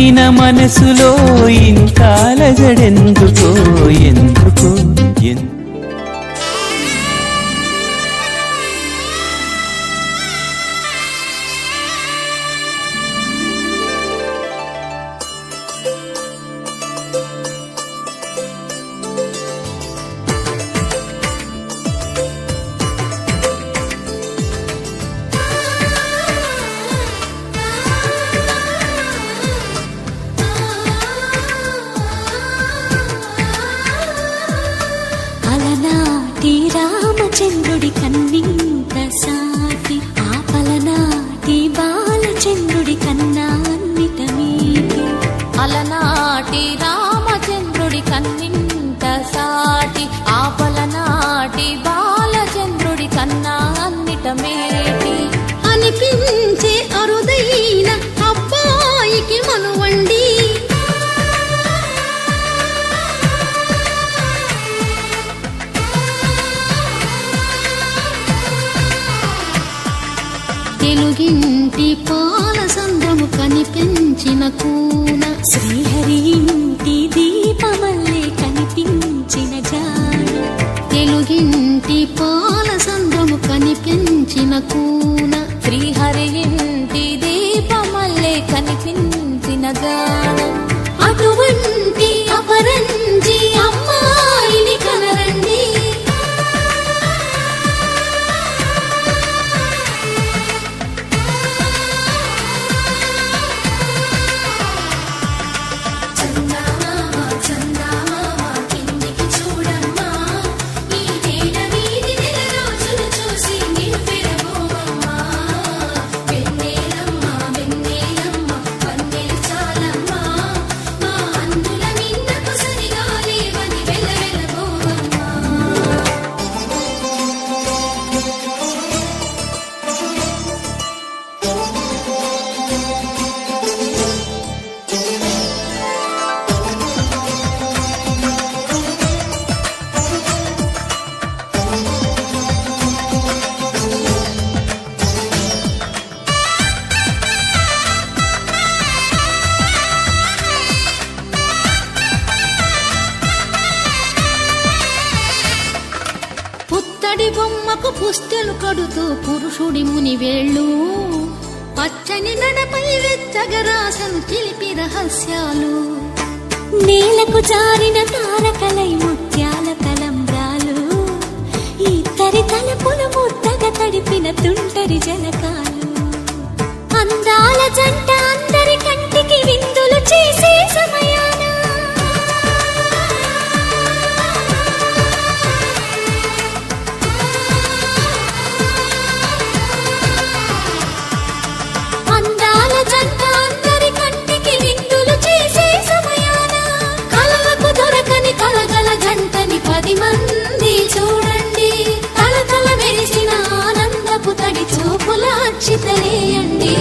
అయిన మనసులో ఇంత అలజడెందుకో ఎందుకో రామచంద్రుడి కన్నింత సాటి ఆపలనాటి బాలచంద్రుడి కన్నా అన్నిట మీటి అలనాటి రామచంద్రుడి కన్నింత సాటి ఆపలనాటి బాలచంద్రుడి కన్నా అన్నిట మేటి అనిపించే అరుదైన అబ్బాయికి మనువండి తెలుగింటి పాల సంద్రము కనిపించిన కూన శ్రీహరి ఇంటి దీపమల్లే కనిపించిన జాడ తెలుగింటి పాల సంద్రము కనిపించిన కూన శ్రీహరి ఇంటి దీపమల్లే కనిపించిన జాడ అటువంటి అపరంజి అమ్మాయిని కనరండి బొమ్మకు పుస్తెలు కడుతూ పురుషుడి ముని వేళ్ళు పచ్చని నడపై వెచ్చగరాసలు చిలిపి రహస్యాలు నేలకు జారిన తారకలై ముత్యాల తలంబ్రాలు ఇద్దరి తలపులు ముద్దగా తడిపిన తుంటరి జలకాలు అందాల జంట అందరి కంటికి విందులు చేసే సమయాన పది మంది చూడండి తలతల మెరిసిన ఆనందపు తడి చూపుల అచ్చితలేయండి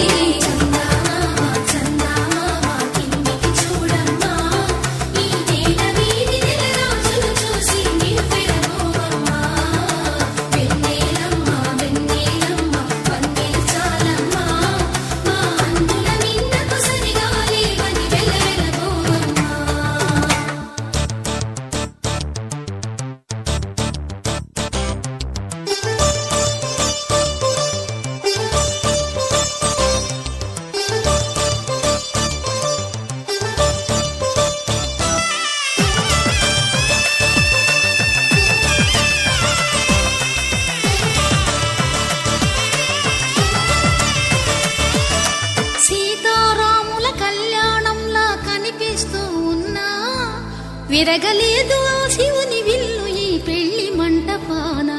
విరగలేదు ఆ శివుని విల్లు ఈ పెళ్లి మంటపాన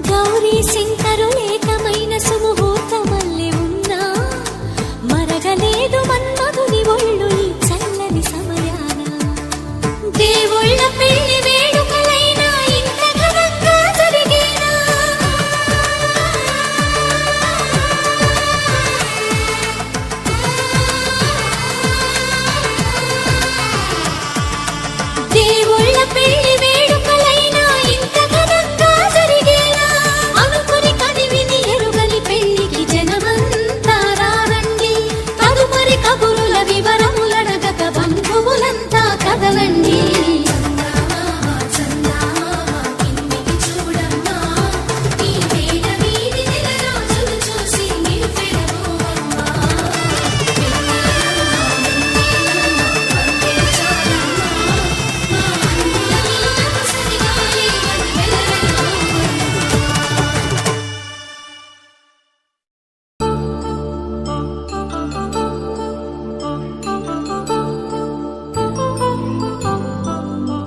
గౌరీ శంకరులేకమైన సుముహూర్తమల్లె ఉన్నా మరగలేదు మన్మధుని ఒళ్ళు ఈ చల్లని సమయాన దేవుళ్ళ పెళ్లి వేడుకలైనా ఇంత ఘనంగా జరిగేనా దేవుళ్ళ పెళ్లి వేడుకలైనా ఇంత ఘనంగా జరిగేనా అనుకుని కదివిని ఎరుగని పెళ్లికి జనమంతా రారండి తదుపరి కబురు చదవండి.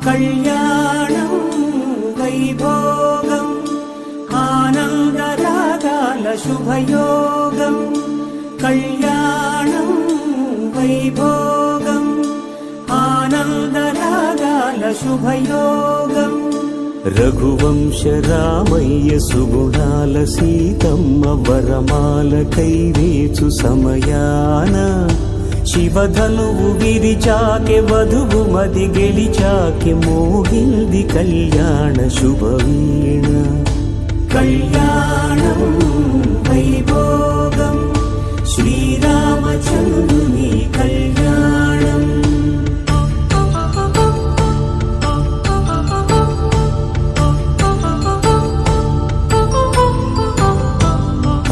కళ్యాణం వైభోగం ఆనందరాగాల శుభయోగం. కళ్యాణం వైభోగం ఆనందరాగాల శుభయోగం. రఘువంశ రామయ్య సుగుణాల సీతమ్మ వరమాల కైవేచు సమయాన శివధనువు విరిచాకె వధువు మది గెలిచాకె మోగింది కళ్యాణ శుభవీణ. కళ్యాణం వైభోగం శ్రీరామచంద్రుని కళ్యాణం.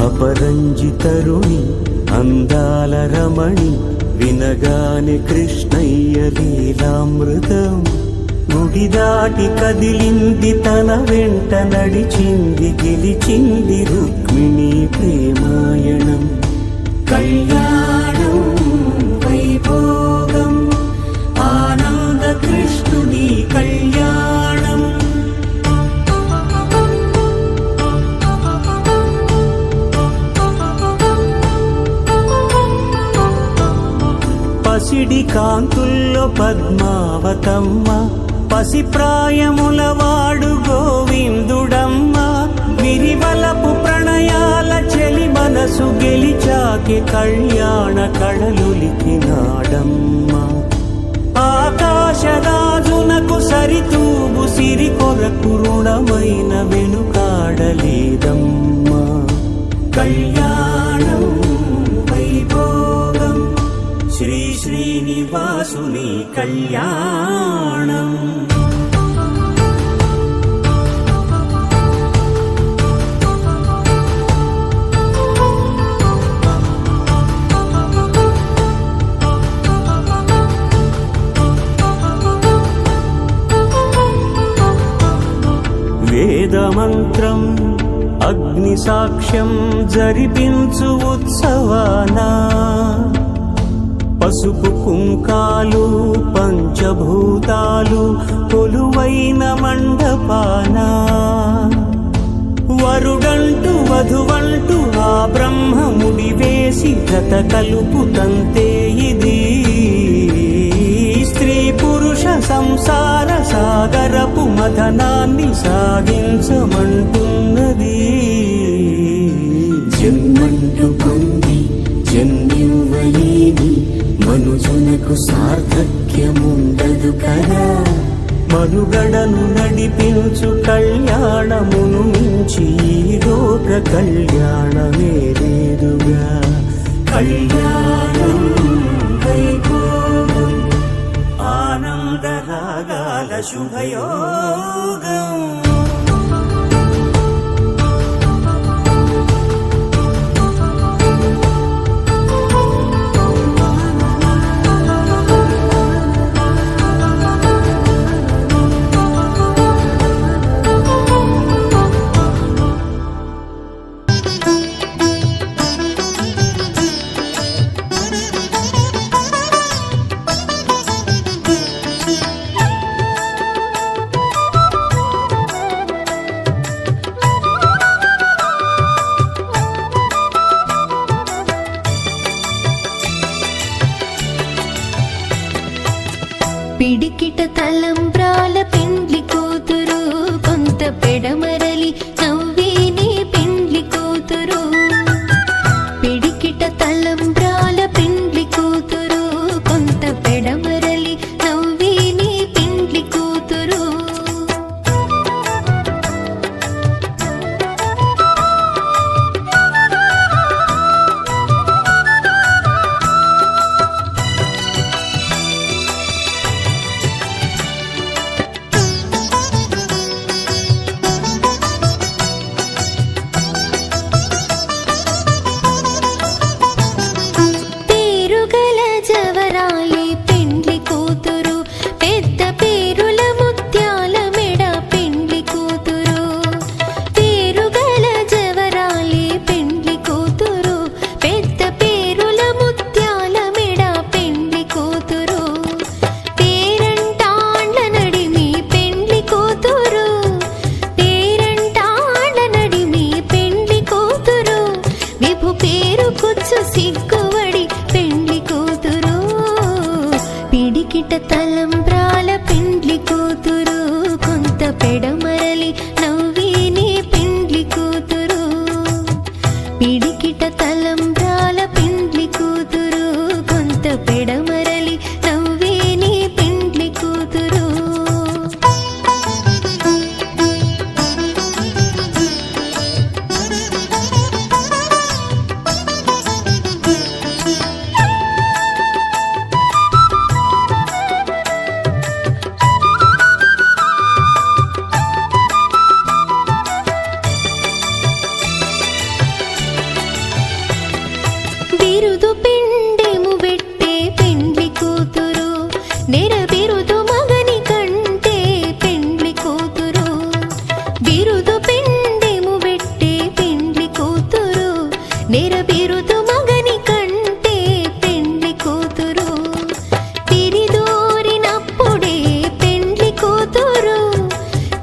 అపరంజితరుణి అందాల రమణి వినగానే కృష్ణయ్య లీలామృతం. గుడి దాటి కదిలింది తన వెంట నడిచింది గెలిచింది రుక్మిణి ప్రేమాయణం. కళ్యాణం వైభోగం ఆనంద కృష్ణుని కళ్యాణం. పసిడి కాంతుల్లో పద్మావతమ్మ పసి ప్రాయముల వాడు గోవిందుడమ్మ. విరివలపు ప్రణయాల చెలి మనసు గెలిచాకే కళ్యాణ కళలులికినాడమ్మ. ఆకాశరాజునకు సరితూగు సిరి కొరకు రుణమైన వెనుకాడలేదమ్మ. కళ్యాణం వైభోగం శ్రీ శ్రీనివాసుని కళ్యాణం. వేదమంత్రం అగ్ని సాక్ష్యం జరిపించు ఉత్సవానా. పసుపు కుంకాలు పంచభూతాలు కొలువైన మండపాన. వరుడంటూ వధువంటూ ఆ బ్రహ్మముడి వేసి జత కలుపు తంతే ఇది. స్త్రీ పురుష సంసార సాగరపు మథనాన్ని సాగించమంటున్నది. జన్మంటూ పొంది జన్మివ్వలేని మనుజునకు సార్థక్యముండదు కదా. మనుగడను నడిపించు కళ్యాణమును మించి ఈ లోక కళ్యాణమే లేదుగా. కళ్యాణం వైభోగం ఆనందరాగాల శుభయోగం. పిడికిట తలంబ్రాల పెండ్లి కూతురు కొంత పెడమరలి నవ్వేనే పెండ్లి కూతురు. పిడికిట తలంబ్రాల పెండ్లి కూతురు కొంత పెడమరలి నవ్వేనే పెండ్లి కూతురు. పిడికిట తలంబ్రాల పెండ్లి కూతురు కొంత పెడమరలి నవ్వేనే పెండ్లి కూతురు పిడికిట తలంబ్రాల పెండ్లి కూతురు కొంత పెడమరలి నవ్వేనే పెండ్లి కూతురు బిరుదు పిండెము పెట్టే పెండ్లి కూతురు నెర బిరుదు మగని కంటే పెండ్లి కూతురు బిరుదు పిండెము పెట్టే పెండ్లి కూతురు నెర బిరుదు మగని కంటే పెండ్లి కూతురు తిరిదూరినప్పుడే పెండ్లి కూతురు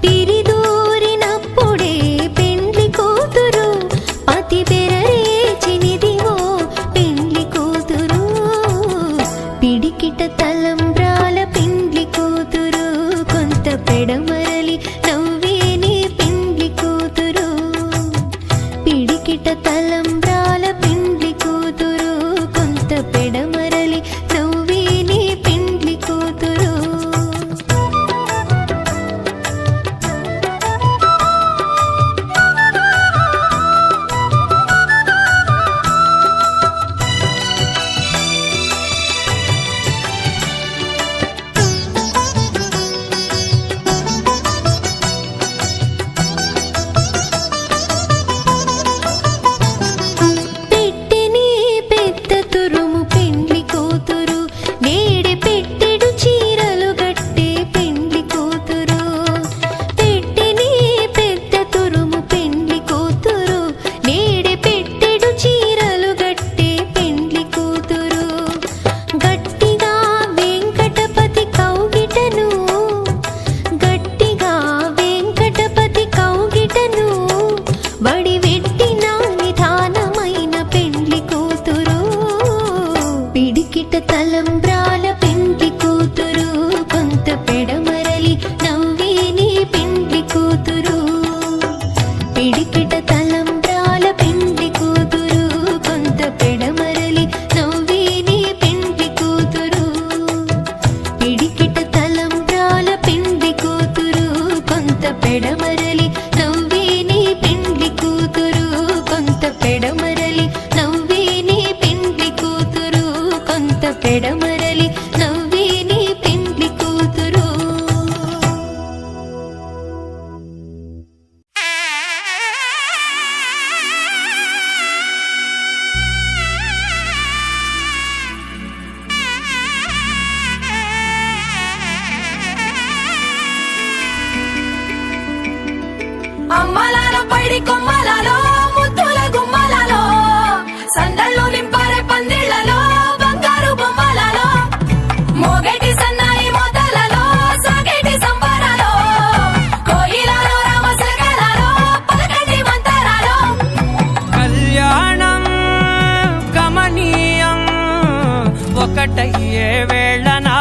తిరిదూరినప్పుడే పెండ్లి కూతురు పతి బెరరేచినిదివో పెండ్లి కూతురు పిడికిట తలంబ్రాల పెండ్లి కూతురు కొంత పెడమరలి నవ్వేనే పెండ్లి కూతురు పిడికిట తలంబ్రాల పెండ్లి కూతురు కొంత పెడమరలి నవ్వేనే పెండ్లి కూతురు పెట్టెనే పెద్ద తురుము పెండ్లి కూతురు నేడే పెట్టెడు చీరలు గట్టే పెండ్లి కూతురు పెట్టెనే పెద్ద తురుము పెండ్లి కూతురు నేడే పెట్టెడు చీరలు గట్టే పెండ్లి కూతురు గట్టిగా వెంకటపతి కౌగిటను గట్టిగా వెంకటపతి కౌగిటను వడివెట్టిన నిధానమైన పెండ్లి కూతురు పిడికిట తలంబ్రాల పెండ్లి కూతురు కొంత పెడమరలి నవ్వేనే పెండ్లి కూతురు పిడికిట తలంబ్రాల పెండ్లి కూతురు కొంత పెడమరలి నవ్వేనే పెండ్లి కూతురు పిడికిట తలంబ్రాల పెండ్లి కూతురు కొంత పెడమరలి నవ్వేనే పెండ్లి కూతురు కొంత పెడమరలి నవ్వేనే పెండ్లి కూతురు కొంత పెడమరలి నవ్వేనే పెండ్లి కూతురు అమ్మలాల పైడి కొమ్మలలో ముద్దుల గుమ్మలలో సందళ్ళు నింపారే పందిళ్లలో బంగారు బొమ్మలలో మోగేటి సన్నాయి మోతలలో సాగేటి సంబరాలో కోయిలలో రామసగలలో పలకటి మంతరాలో కళ్యాణం గమనీయం ఒకటయ్యే వేళ నా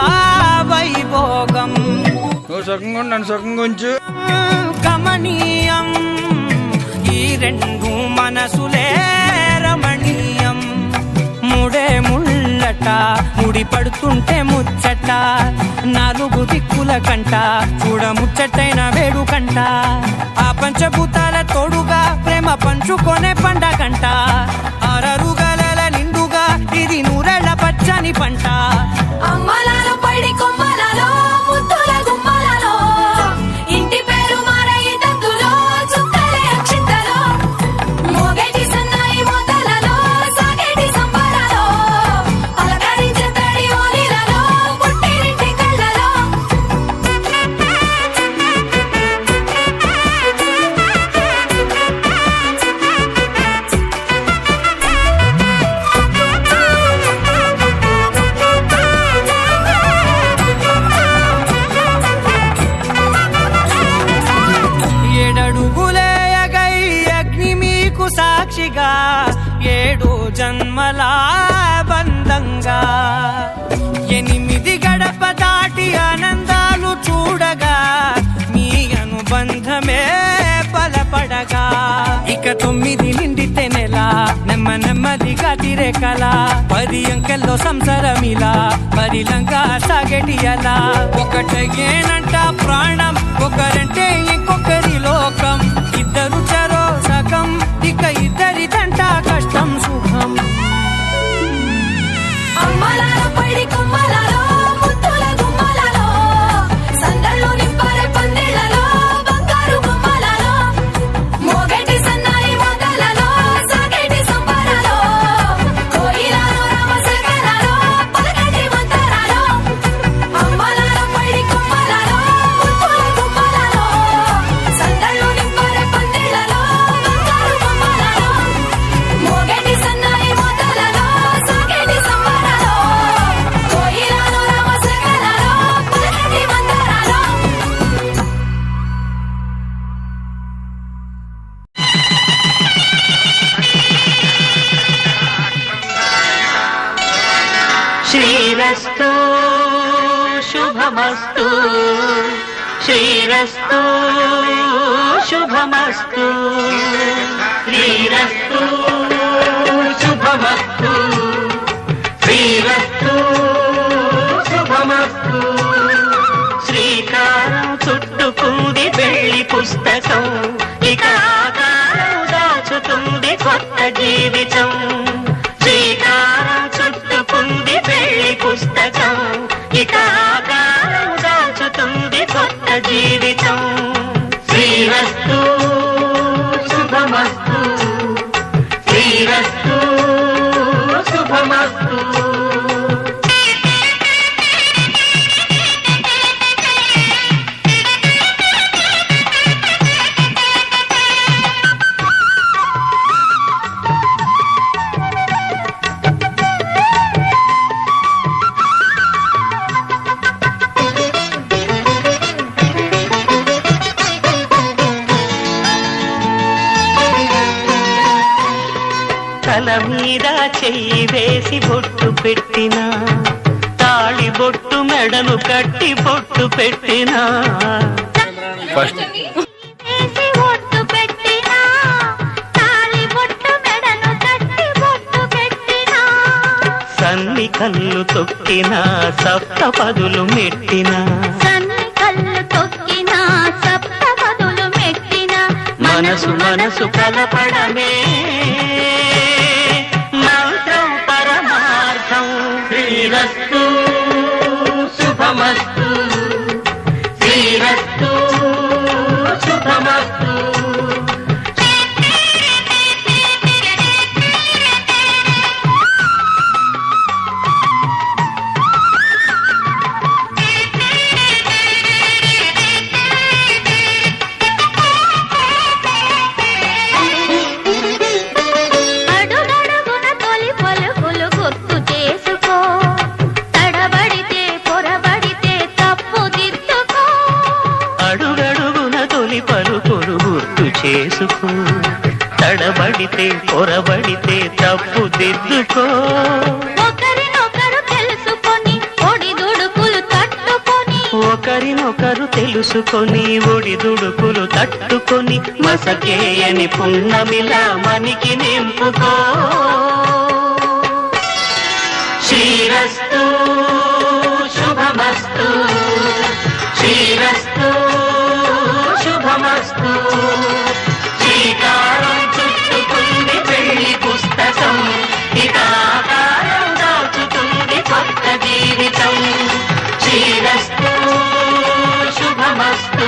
వైభోగం నువ్వు సుఖంగా నన్ను సుఖంగా ఉంచు గమనీయం ఈ రెండు మనసులే రమణీయం ముడే ముళ్ళట ముడి పడుతుంటే ముచ్చట నాలుగు దిక్కుల కంట చూడ ముచ్చటైన వేడుకంట ఆ పంచభూతాల తోడుగా ప్రేమ పంచుకొనే పండగంట అరరుగలల నిండుగా ఇది నూరెళ్ళ పచ్చని పంట అమ్మలాల పైడి కొమ్మలలో ముద్దుల గుమ్మలలో ఇంటి పేరు మారయి తందులో చుక్కలే అక్షింతలో మోగేటి సన్నాయి మోతలలో సాగేటి సంబరాలో పలకరించే తడి ఓలిలలో పుట్టినింటి కళ్ళలో 9 నిండితే నెల నెమ్మదిగా తీరే కల 10 అంకెల్లో సంసారమిలా పరిలంగా సాగేటియలా ఒకటేనంట ప్రాణం ఒకరంటే ఇంకొకరి లోకం ఇద్దరు చరో సగం ఇక ఇద్దరిదంట కష్టం సుఖం అమ్మలాలో పడి కొమ్మలలో ముద్దుల గుమ్మలలో సందళ్ళు నింపారే పందిళ్లలో బంగారు గుమ్మలలో మోగేటి సన్నాయి మోతలలో సాగేటి సంబరాలో కోయిలలో రామశేఖరాలో పలకటి మంతరాలో అమ్మలాలో పడి కొమ్మలలో ముద్దుల గుమ్మలలో సందళ్ళు నింపారే పందిళ్లలో బంగారు గుమ్మలలో మోగేటి సన్నాయి మోతలలో సాగేటి సంబరాలో కోయిలలో రామశేఖరాలో పలకటి మంతరాలో శ్రీరస్తు శుభమస్తు శ్రీరస్తు శుభమస్తు శ్రీరస్తు శుభమస్తు శ్రీరస్తు శుభమస్తు శ్రీకారం చుట్టుకుంది పెళ్లి పుస్తకం ఇక ఆకారం దాచుతుంది కొత్త జీవితం శ్రీకారం చుట్టుకుంది పెళ్లి పుస్తకం ఇక ఆకారం దాచుతుంది కొత్త జీవితం శ్రీరస్తు శుభమస్తు శ్రీరస్తు శుభమస్తు తల మీద చెయ్యి వేసి బొట్టు పెట్టినా తాళి బొట్టు మెడను కట్టి బొట్టు పెట్టినా ఫస్ట్ వేసి ఒట్టు పెట్టినా తాళి బొట్టు మెడను కట్టి బొట్టు పెట్టినా సన్ని కళ్ళు తొక్కినా సప్త పదులు మెట్టినా సన్ని కళ్ళు తొక్కినా సప్త పదులు మెట్టినా మనసు కలపడమే మంత్రం పరమార్థం శ్రీరస్తు శుభమస్తు శ్రీరస్తు శుభమస్తు అడుగడుగున తొలి పలుకులు గుర్తు చేసుకో తడబడితే పొరబడితే తప్పు దిద్దుకో అడుగడుగున తొలి పలుకులు గుర్తు చేసుకో తడబడితే పొరబడితే తప్పు దిద్దుకో ఒకరినొకరు తెలుసుకొని ఒడిదుడుకులు తట్టుకొని ఒకరినొకరు తెలుసుకొని ఒడిదుడుకులు తట్టుకొని మసకేయని పున్నమిలా మనికి నింపుకో శ్రీరస్తు శుభమస్తు శ్రీరస్తు శుభమస్తు శ్రీకారం చుట్టుకుంది పెళ్లి పుస్తకం ఇక ఆకారం దాచుతుంది కొత్త జీవితం శ్రీరస్తు శుభమస్తు